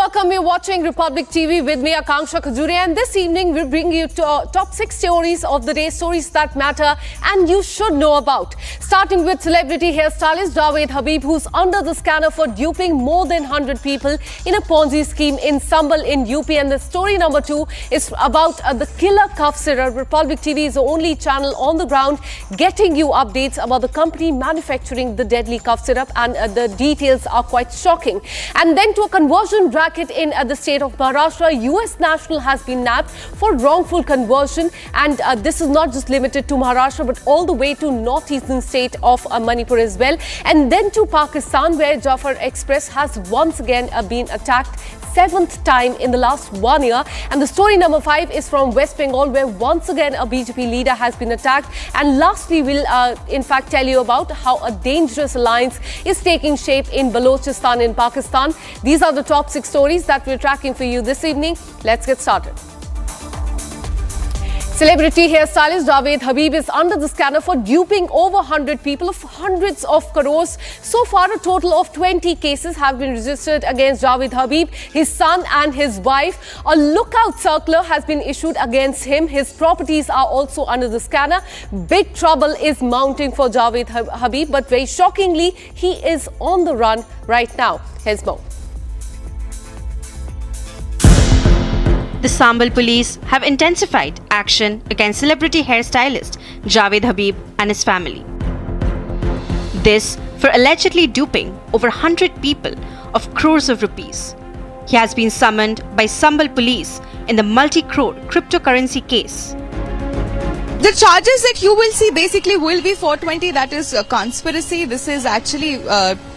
welcome. You're watching Republic TV with me, Akanksha Khajuria, and this evening we bring you top 6 stories of the day, stories that matter and you should know about. Starting with celebrity hairstylist Javed Habib, who's under the scanner for duping more than 100 people in a Ponzi scheme in Sambhal in UP. And the story number 2 is about the killer cough syrup. Republic TV is the only channel on the ground getting you updates about the company manufacturing the deadly cough syrup, and the details are quite shocking. And then to a conversion racket in the state of Maharashtra, US national has been nabbed for wrongful conversion, and this is not just limited to Maharashtra but all the way to northeastern state of Manipur as well. And then to Pakistan, where Jaffer Express has once again been attacked, 7th time in the last 1 year. And the story number 5 is from West Bengal, where once again a BJP leader has been attacked. And lastly, we'll in fact tell you about how a dangerous alliance is taking shape in Balochistan in Pakistan. These are the top 6 stories that we're tracking for you this evening. Let's get started. Celebrity hairstylist Javed Habib is under the scanner for duping over 100 people of hundreds of crores. So far, a total of 20 cases have been registered against Javed Habib, his son and his wife. A lookout circular has been issued against him. His properties are also under the scanner. Big trouble is mounting for Javed Habib, but very shockingly, he is on the run right now. Here's more. The Sambhal police have intensified action against celebrity hairstylist Javed Habib and his family. This for allegedly duping over 100 people of crores of rupees. He has been summoned by Sambhal police in the Multi-Crore cryptocurrency case. The charges that you will see basically will be 420, that is conspiracy. This is actually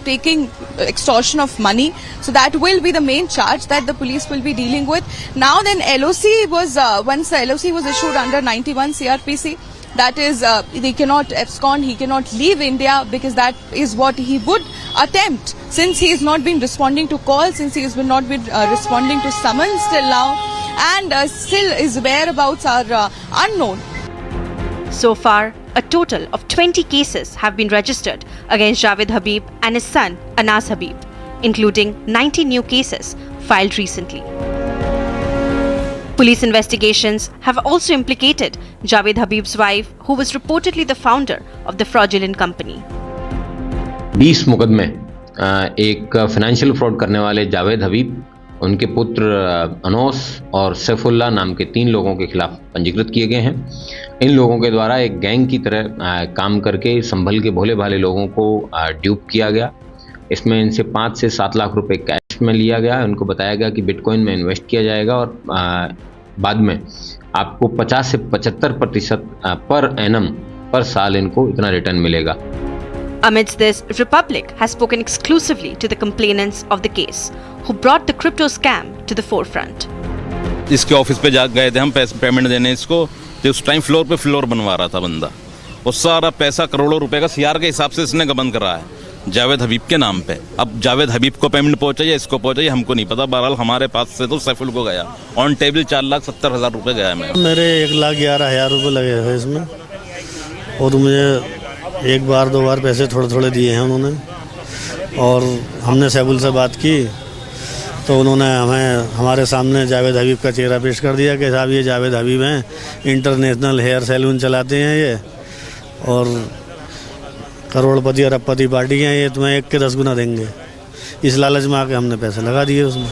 taking extortion of money. So that will be the main charge that the police will be dealing with. Now then, LOC was, once the LOC was issued under 91 CRPC, that is, he cannot abscond, he cannot leave India, because that is what he would attempt, since he has not been responding to calls, since he has not been responding to summons till now, and still his whereabouts are unknown. So far, a total of 20 cases have been registered against Javed Habib and his son Anosh Habib, including 90 new cases filed recently. Police investigations have also implicated Javed Habib's wife, who was reportedly the founder of the fraudulent company. 20 मुकदमे एक financial fraud करने वाले जावेद हबीब, उनके पुत्र अनोश और सैफुल्लाह नाम के 3 लोगों के खिलाफ पंजीकृत किए गए हैं। इन लोगों के द्वारा एक गैंग की तरह काम करके संभल के भोले भाले लोगों को ड्यूप किया गया। इसमें इनसे 5 से 7 लाख रुपए कैश में लिया गया। उनको बताया गया कि बिटकॉइन में इन्वेस्ट किया जाएगा और बाद में आपको 50 से 75% पर एनम पर साल इनको इतना रिटर्न मिलेगा। Amidst this, Republic has spoken exclusively to the complainants of the case, who brought the crypto scam to the forefront. इसके ऑफिस पे जा गए थे हम पेमेंट देने इसको, तो उस टाइम फ्लोर पे फ्लोर बनवा रहा था बंदा। वो सारा पैसा करोड़ों रुपए का सीआर के हिसाब से इसने गबन करा है जावेद हबीब के नाम पे। अब जावेद हबीब को पेमेंट पहुंचा या इसको पहुंचा या हमको नहीं पता। बहरहाल हमारे पास से तो सैफुल को गया ऑन टेबल 4,70,000 रुपए गया। मेरे 1,11,000 रुपए लगे हुए इसमें, और मुझे 1 बार 2 बार पैसे थोड़े थोड़े दिए हैं उन्होंने। और हमने सैफुल से बात की तो उन्होंने हमें हमारे सामने जावेद हबीब का चेहरा पेश कर दिया कि साहब ये जावेद हबीब हैं, इंटरनेशनल हेयर सैलून चलाते हैं ये, और करोड़पति अरबपति पार्टी हैं ये, तुम्हें 1 के 10 गुना देंगे। इस लालच में आके हमने पैसे लगा दिए उसमें।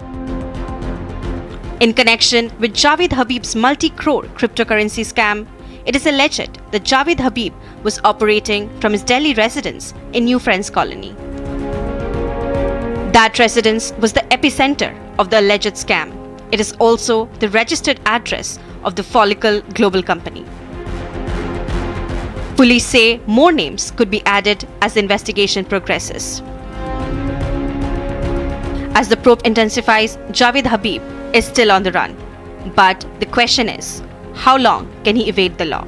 In connection with Javed Habib's multi-crore cryptocurrency scam, it is alleged that Javed Habib was operating from his Delhi residence in New Friends Colony. That residence was the epicenter of the alleged scam. It is also the registered address of the Follicle global company. Police say more names could be added as the investigation progresses. As the probe intensifies, Javed Habib is still on the run. But the question is, how long can he evade the law?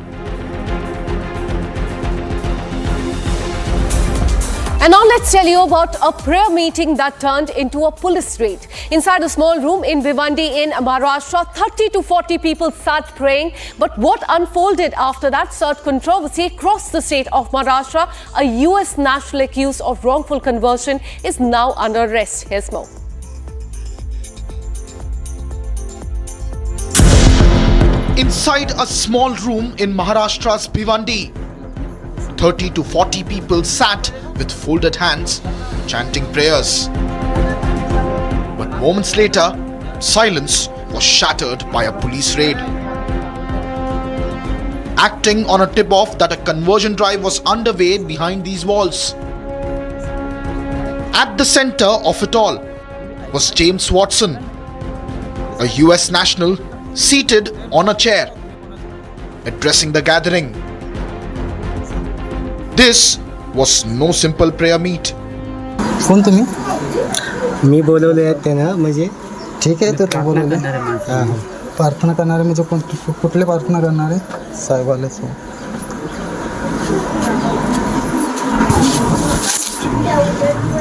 And now let's tell you about a prayer meeting that turned into a police raid. Inside a small room in Bhiwandi in Maharashtra, 30 to 40 people sat praying. But what unfolded after that stirred controversy across the state of Maharashtra. A US national accused of wrongful conversion is now under arrest. Here's more. Inside a small room in Maharashtra's Bhiwandi, 30 to 40 people sat with folded hands, chanting prayers. But moments later, silence was shattered by a police raid. Acting on a tip-off that a conversion drive was underway behind these walls. At the center of it all was James Watson, a US national seated on a chair, addressing the gathering. This was no simple prayer meet. कोण तुम्ही? मी बोलवले आहेत त्यांना, म्हणजे ठीक आहे तर बोलवले. हां, प्रार्थना करणारे म्हणजे कुठले प्रार्थना करणारे? साहेबालेच.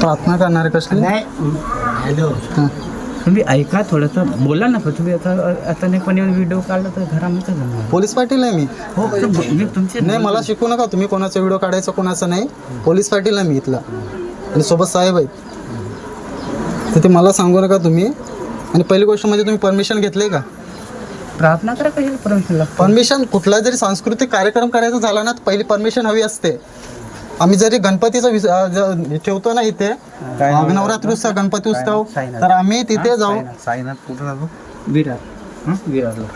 प्रार्थना करणारे कसले? नाही. हॅलो, तुम्ही ऐका थोडंसं, बोला ना. तुम्ही आता नाही पण व्हिडिओ काढला तर घरामध्ये जाणार. पोलीस पाटील आहे मी. हो, मी तुमचे नाही, मला शिकू नका तुम्ही. कोणाचा व्हिडिओ काढायचा कोणाचा नाही. पोलीस पाटील आहे मी इथला आणि सोबत साहेब आहेत. तर ते मला सांगू नका तुम्ही. आणि पहिली गोष्ट म्हणजे तुम्ही परमिशन घेतले का? प्रार्थना करा कशी परमिशन लागते? परमिशन कुठला जरी सांस्कृतिक कार्यक्रम करायचा झाला ना, पहिली परमिशन हवी असते. आम्ही जरी गणपतीचा ठेवतो ना इथे, नवरात्री उत्सव, गणपती उत्सव, तर आम्ही तिथे जाऊ. साईनाथ कुठं जाऊ? विरार. विरारला.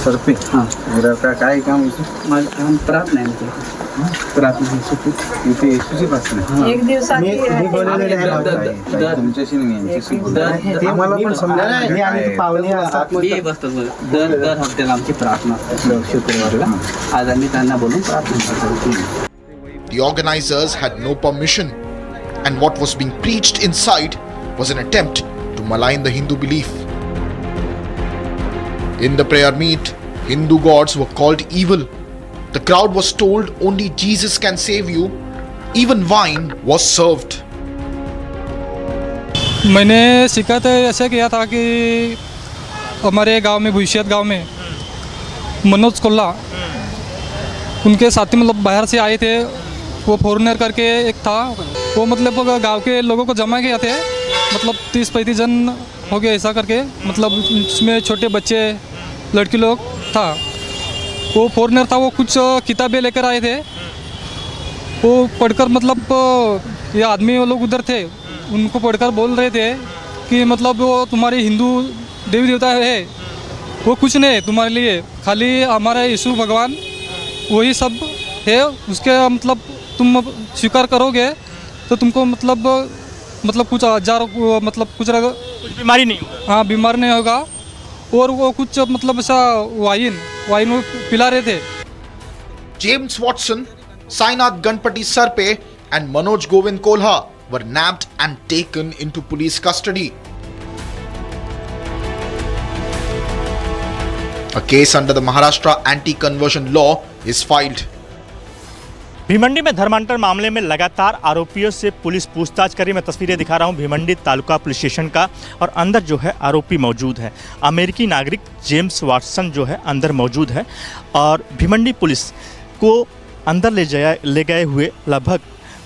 सरपे. हां, विरार काय काम? माझं प्रार्थना आहे. प्रार्थना इथे येशूची प्रार्थना. एक दिवस तुमच्याशी नाही, आम्हाला पण समजा पाहुणे दर हप्त्याला आमची प्रार्थना शुक्रवारला. आज आम्ही त्यांना बोलून प्रार्थना करतो. The organizers had no permission, and what was being preached inside was an attempt to malign the Hindu belief. In the prayer meet, Hindu gods were called evil. The crowd was told only Jesus can save you. Even wine was served. मैंने शिकायत ऐसे किया था कि हमारे गांव में, भविष्यत गांव में, मनोज कोल्ला, उनके साथी मतलब बाहर से आए थे. वो फॉरेनर करके एक था. वो मतलब गांव के लोगों को जमा किया थे. मतलब 30-35 जन हो गए ऐसा करके. मतलब उसमें छोटे बच्चे, लड़की लोग था. वो फॉरेनर था. वो कुछ किताबें लेकर आए थे. वो पढ़कर मतलब ये आदमी वो लोग उधर थे, उनको पढ़कर बोल रहे थे कि मतलब वो तुम्हारे हिंदू देवी देवता है, वो कुछ नहीं तुम्हारे लिए, खाली हमारा यीशु भगवान वही सब है. उसके मतलब तुम स्वीकार करोगे तो तुमको मतलब कुछ हजार मतलब कुछ बीमारी नहीं होगा. हाँ, बीमार नहीं होगा. और वो कुछ मतलब ऐसा वाइन वो पिला रहे थे. James Watson, Sainath Ganpati Sarpe, and Manoj Govind Kolha were nabbed and taken into police custody. A case under the Maharashtra anti-conversion law is filed. Bhiwandi में धर्मांतर मामले में लगातार आरोपियों से पुलिस पूछताछ कर रही. मैं तस्वीरें दिखा रहा हूं भिवंडी तालुका पुलिस स्टेशन का, और अंदर जो है आरोपी मौजूद है. अमेरिकी नागरिक जेम्स वाटसन जो है अंदर मौजूद है. और भिवंडी पुलिस को अंदर ले गए हुए लगभग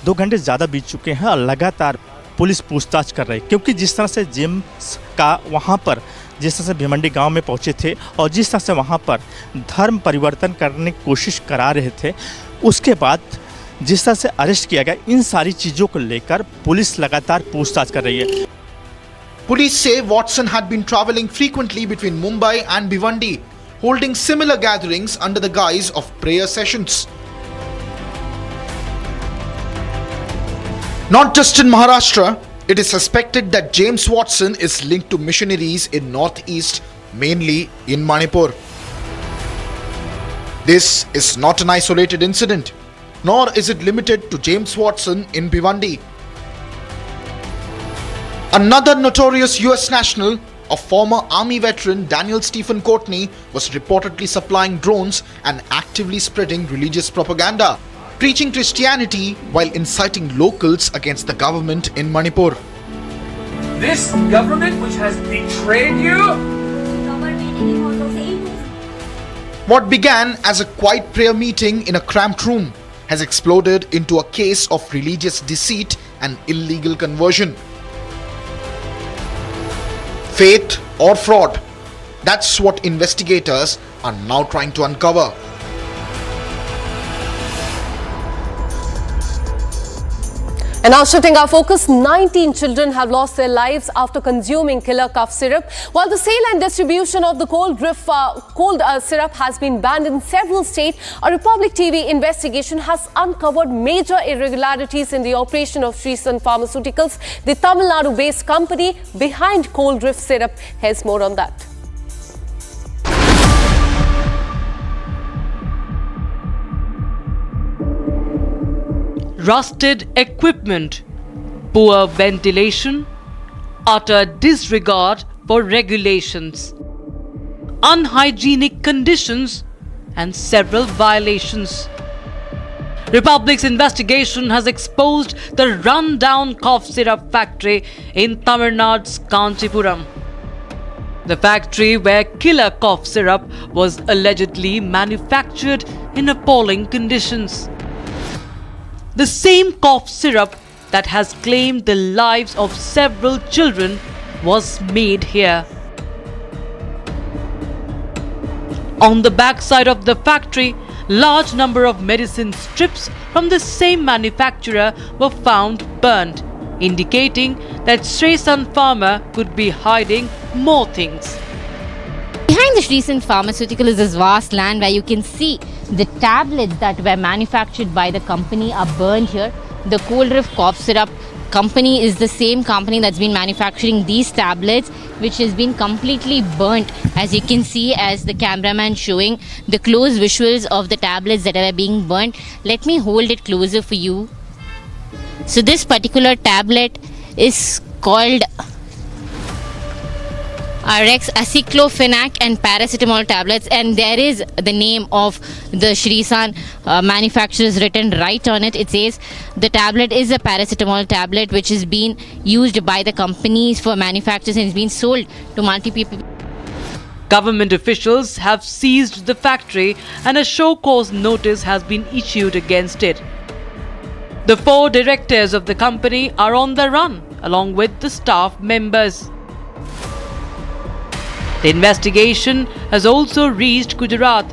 2 घंटे ज़्यादा बीत चुके हैं, और लगातार पुलिस पूछताछ कर रही है. क्योंकि जिस तरह से जेम्स का वहाँ पर, जिस तरह से भिवंडी गांव में पहुँचे थे और जिस तरह से वहाँ पर धर्म परिवर्तन करने की कोशिश करा रहे थे, उसके बाद जिस तरह से अरेस्ट किया गया, इन सारी चीज़ों को लेकर पुलिस लगातार पूछताछ कर रही है. Police say Watson had been traveling frequently between Mumbai and Bhiwandi, holding similar gatherings under the guise of prayer sessions. Not just in Maharashtra, it is suspected that James Watson is linked to missionaries in northeast, mainly in Manipur. This is not an isolated incident, nor is it limited to James Watson in Bhiwandi. Another notorious US national, a former army veteran, Daniel Stephen Courtney, was reportedly supplying drones and actively spreading religious propaganda, preaching Christianity while inciting locals against the government in Manipur. This government which has betrayed you? What began as a quiet prayer meeting in a cramped room has exploded into a case of religious deceit and illegal conversion. faith or fraud? That's what investigators are now trying to uncover. And now shifting our focus, 19 children have lost their lives after consuming killer cough syrup. While the sale and distribution of the cold syrup has been banned in several states, a Republic TV investigation has uncovered major irregularities in the operation of Srisan Pharmaceuticals, the Tamil Nadu-based company behind cold drift syrup. Here's more on that. Rusted equipment, poor ventilation, utter disregard for regulations, unhygienic conditions, and several violations. Republic's investigation has exposed the run-down cough syrup factory in Tamil Nadu's Kanchipuram. The factory where killer cough syrup was allegedly manufactured in appalling conditions. The same cough syrup that has claimed the lives of several children was made here. On the backside of the factory, large number of medicine strips from the same manufacturer were found burnt, indicating that Srisan Pharma could be hiding more things. Behind the Srisan Pharmaceutical is this vast land where you can see the tablets that were manufactured by the company are burned here. The cold drift cough syrup company is the same company that's been manufacturing these tablets, which has been completely burnt, as you can see as the cameraman showing the close visuals of the tablets that are being burnt. Let me hold it closer for you. So this particular tablet is called RX aceclofenac and paracetamol tablets, and there is the name of the Srisan manufacturers written right on it. It says the tablet is a paracetamol tablet which is being used by the companies for manufacturers and is being sold to multi-people. Government officials have seized the factory and a show cause notice has been issued against it. The 4 directors of the company are on the run along with the staff members. The investigation has also reached Gujarat.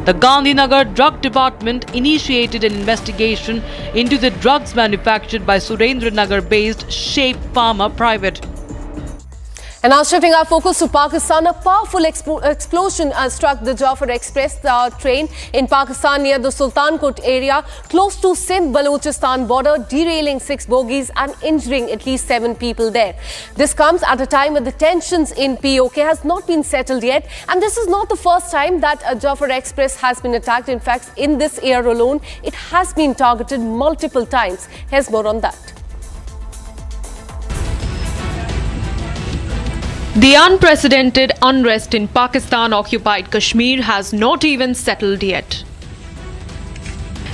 The Gandhinagar Drug Department initiated an investigation into the drugs manufactured by Surendranagar-based Shape Pharma Private. And now shifting our focus to Pakistan, a powerful explosion struck the Jaffer Express train in Pakistan near the Sultankot area close to Sindh-Balochistan border, derailing 6 bogies and injuring at least 7 people there. This comes at a time when the tensions in POK has not been settled yet, and this is not the first time that a Jaffer Express has been attacked. In fact, in this year alone, it has been targeted multiple times. Here's more on that. The unprecedented unrest in Pakistan-occupied Kashmir has not even settled yet.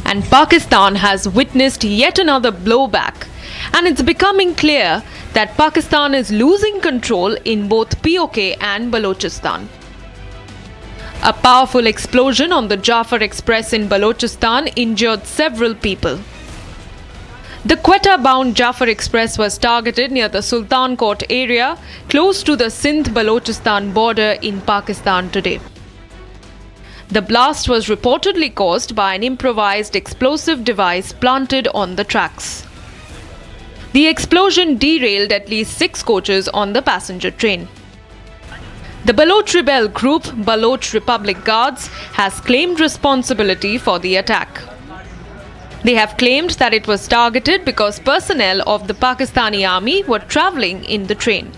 And Pakistan has witnessed yet another blowback. And it's becoming clear that Pakistan is losing control in both POK and Balochistan. A powerful explosion on the Jaffer Express in Balochistan injured several people. The Quetta-bound Jaffer Express was targeted near the Sultankot area, close to the Sindh-Balochistan border in Pakistan today. The blast was reportedly caused by an improvised explosive device planted on the tracks. The explosion derailed at least 6 coaches on the passenger train. The Baloch rebel group, Baloch Republic Guards, has claimed responsibility for the attack. They have claimed that it was targeted because personnel of the Pakistani army were travelling in the train.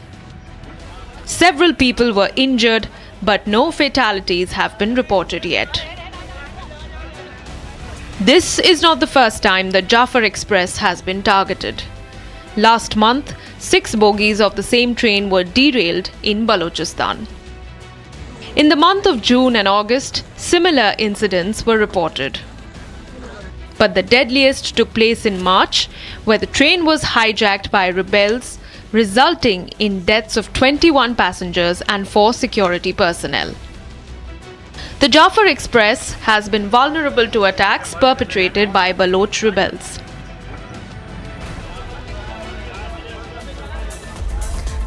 Several people were injured, but no fatalities have been reported yet. This is not the first time the Jaffer Express has been targeted. Last month, 6 bogies of the same train were derailed in Balochistan. In the month of June and August, similar incidents were reported. But the deadliest took place in March, where the train was hijacked by rebels, resulting in deaths of 21 passengers and 4 security personnel. The Jaffer Express has been vulnerable to attacks perpetrated by Baloch rebels.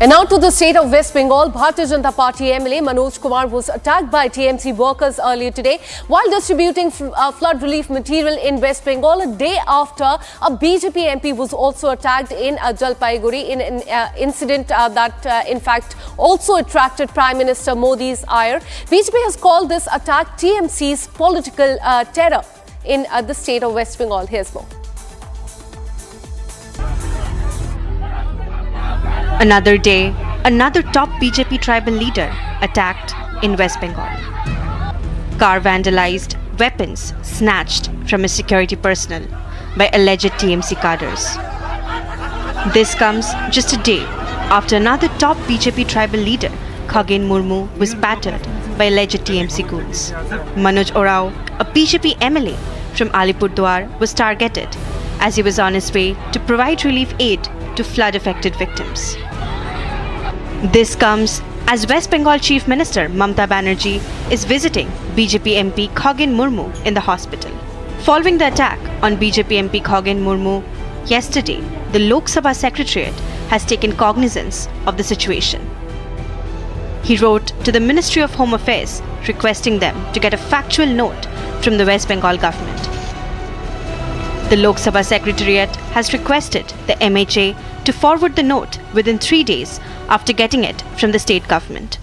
And now to the state of West Bengal. Bharatiya Janata Party MLA Manoj Kumar was attacked by TMC workers earlier today while distributing flood relief material in West Bengal. A day after, a BJP MP was also attacked in Jalpaiguri in an incident that in fact also attracted Prime Minister Modi's ire. BJP has called this attack TMC's political terror in the state of West Bengal. Here's more. Another day, another top BJP tribal leader attacked in West Bengal. Car vandalized, weapons snatched from his security personnel by alleged TMC cadres. This comes just a day after another top BJP tribal leader, Khagin Murmu, was battered by alleged TMC goons. Manoj Orao, a BJP MLA from Alipurduar, was targeted as he was on his way to provide relief aid to flood-affected victims. This comes as West Bengal Chief Minister Mamata Banerjee is visiting BJP MP Khagin Murmu in the hospital. Following the attack on BJP MP Khagin Murmu yesterday, the Lok Sabha Secretariat has taken cognizance of the situation. He wrote to the Ministry of Home Affairs requesting them to get a factual note from the West Bengal government. The Lok Sabha Secretariat has requested the MHA to forward the note within 3 days after getting it from the state government.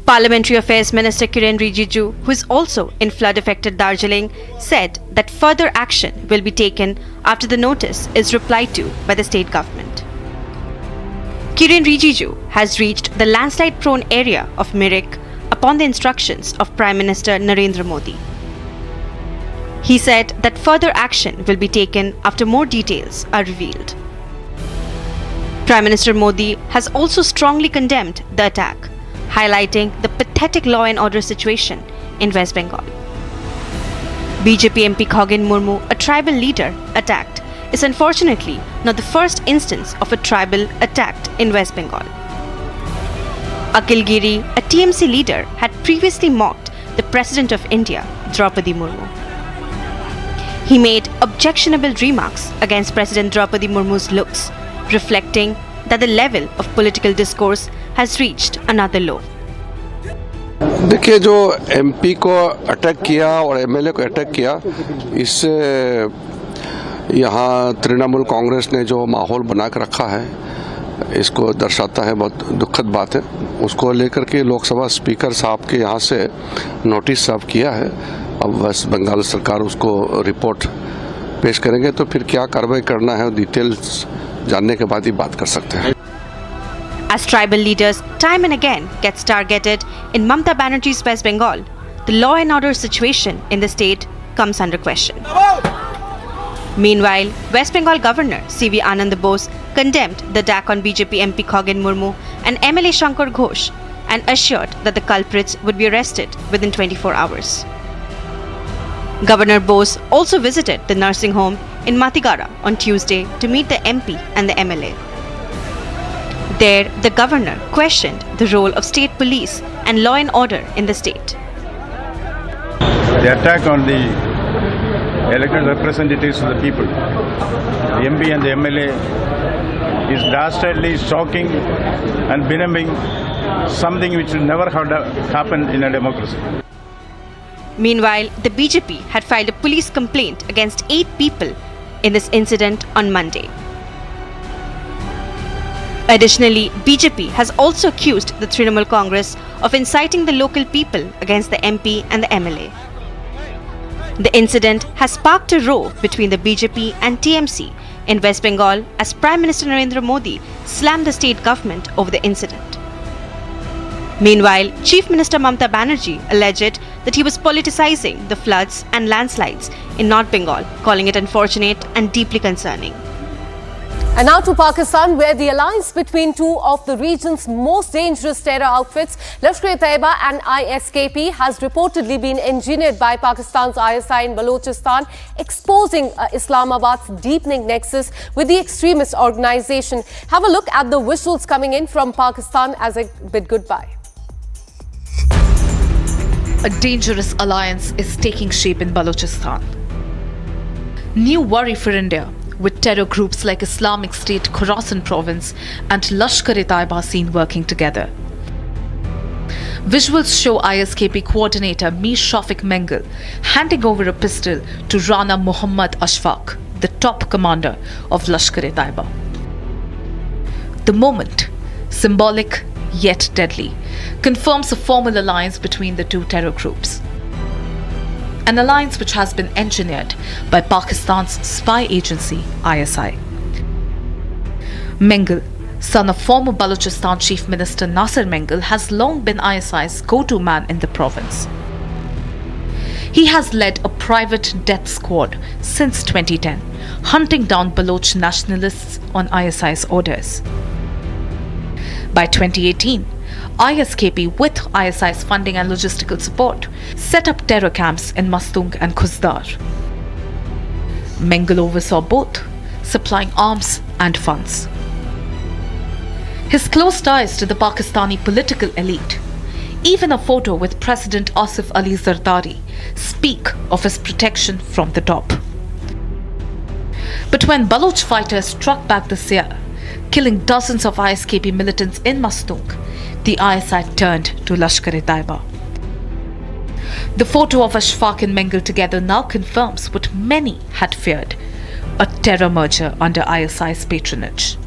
Parliamentary Affairs Minister Kiren Rijiju, who is also in flood-affected Darjeeling, said that further action will be taken after the notice is replied to by the state government. Kiren Rijiju has reached the landslide-prone area of Mirik upon the instructions of Prime Minister Narendra Modi. He said that further action will be taken after more details are revealed. Prime Minister Modi has also strongly condemned the attack, highlighting the pathetic law and order situation in West Bengal. BJP MP Khagin Murmu, a tribal leader attacked, is unfortunately not the first instance of a tribal attacked in West Bengal. Akil Giri, a TMC leader, had previously mocked the President of India, Draupadi Murmu. He made objectionable remarks against President Draupadi Murmu's looks, reflecting that the level of political discourse has reached another low. देखिए, जो MP को attack किया और MLA को attack किया, इससे यहाँ तृणमूल कांग्रेस ने जो माहौल बना कर रखा है, इसको दर्शाता है। बहुत दुखद बात है। उसको लेकर के लोकसभा स्पीकर साहब के यहाँ से नोटिस साहब किया है। अब वेस्ट बंगाल सरकार उसको रिपोर्ट पेश करेंगे, तो फिर क्या कार्रवाई करना है डिटेल्स जानने के बाद ही बात कर सकते हैं। As tribal leaders time and again gets targeted in Mamata Banerjee's West Bengal, the law and order situation in the state comes under question. Meanwhile, West Bengal Governor C.V. Anand Bose condemned the attack on BJP MP Khagin Murmu and MLA Shankar Ghosh and assured that the culprits would be arrested within 24 hours. Governor Bose also visited the nursing home in Matigara on Tuesday to meet the MP and the MLA. There, the governor questioned the role of state police and law and order in the state. The attack on the elected representatives of the people, the MP and the MLA, is dastardly, shocking and benumbing something which will never have happened in a democracy. Meanwhile, the BJP had filed a police complaint against 8 people in this incident on Monday. Additionally, BJP has also accused the Trinamool Congress of inciting the local people against the MP and the MLA. The incident has sparked a row between the BJP and TMC in West Bengal as Prime Minister Narendra Modi slammed the state government over the incident. Meanwhile, Chief Minister Mamata Banerjee alleged that he was politicizing the floods and landslides in North Bengal, calling it unfortunate and deeply concerning. And now to Pakistan, where the alliance between two of the region's most dangerous terror outfits, Lashkar-e-Taiba and ISKP, has reportedly been engineered by Pakistan's ISI in Balochistan, exposing Islamabad's deepening nexus with the extremist organization. Have a look at the visuals coming in from Pakistan as I bid goodbye. A dangerous alliance is taking shape in Balochistan. New worry for India. with terror groups like Islamic State Khorasan province and Lashkar-e-Taiba seen working together. Visuals show ISKP coordinator Mir Shafiq Bengal handing over a pistol to Rana Muhammad Ashfaq, the top commander of Lashkar-e-Taiba. The moment, symbolic yet deadly, confirms a formal alliance between the two terror groups. An alliance which has been engineered by Pakistan's spy agency ISI. Bengal, son of former Balochistan Chief Minister Nasser Bengal, has long been ISI's go-to man in the province. He has led a private death squad since 2010, hunting down Baloch nationalists on ISI's orders. By 2018, ISKP, with ISI's funding and logistical support, set up terror camps in Mastung and Khuzdar. Bengal oversaw both, supplying arms and funds. His close ties to the Pakistani political elite, even a photo with President Asif Ali Zardari, speak of his protection from the top. But when Baloch fighters struck back this year, killing dozens of ISKP militants in Mastung, the ISI turned to Lashkar-e-Taiba. The photo of Ashfaq and Bengal together now confirms what many had feared, a terror merger under ISI's patronage.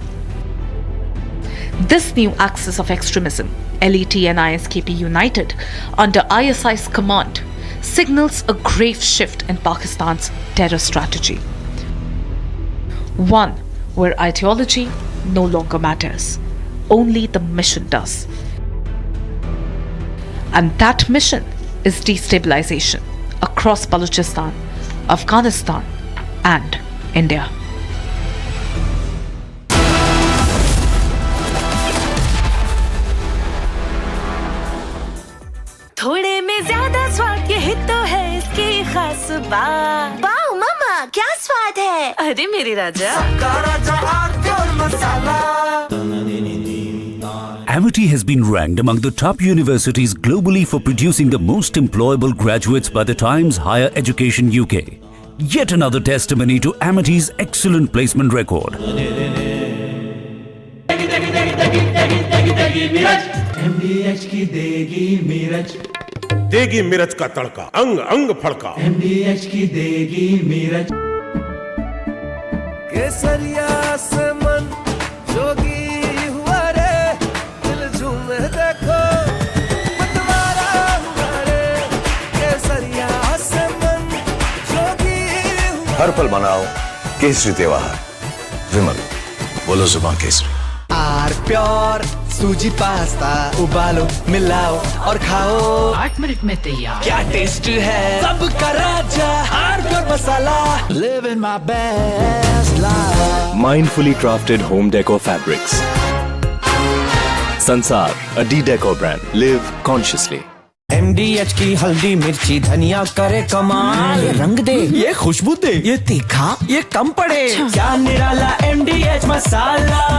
This new axis of extremism, LET and ISKP united under ISI's command, signals a grave shift in Pakistan's terror strategy. One where ideology no longer matters, only the mission does. And that mission is destabilization across Balochistan, Afghanistan and India. थोड़े में ज्यादा स्वाद यही तो है इसकी खास बात। वाओ मामा क्या स्वाद है? अरे मेरे राजा। Amity has been ranked among the top universities globally for producing the most employable graduates by the Times Higher Education UK. Yet another testimony to Amity's excellent placement record. देगी मिर्च का तड़का, अंग अंग फड़का। MDH की देगी मिर्च। केसरिया से मन जोगी हुआ रे, दिल झूमे देखो, मतवारा हुआ रे। केसरिया से मन जोगी हुआ। हर पल मनाओ केसरी त्योहार। विमल, बोलो जुबान केसरी। आर प्योर सूजी पास्ता उबालो मिलाओ और खाओ 8 मिनट में तैयार। क्या टेस्ट है सबका राजा are pure masala. Living my best life. Mindfully crafted home decor fabrics. Sansar, a D-Decor brand. Live consciously. MDH की हल्दी मिर्ची धनिया करे कमाल। ये रंग दे, ये खुशबू दे, ये तीखा, ये कम पड़े। क्या निराला MDH मसाला।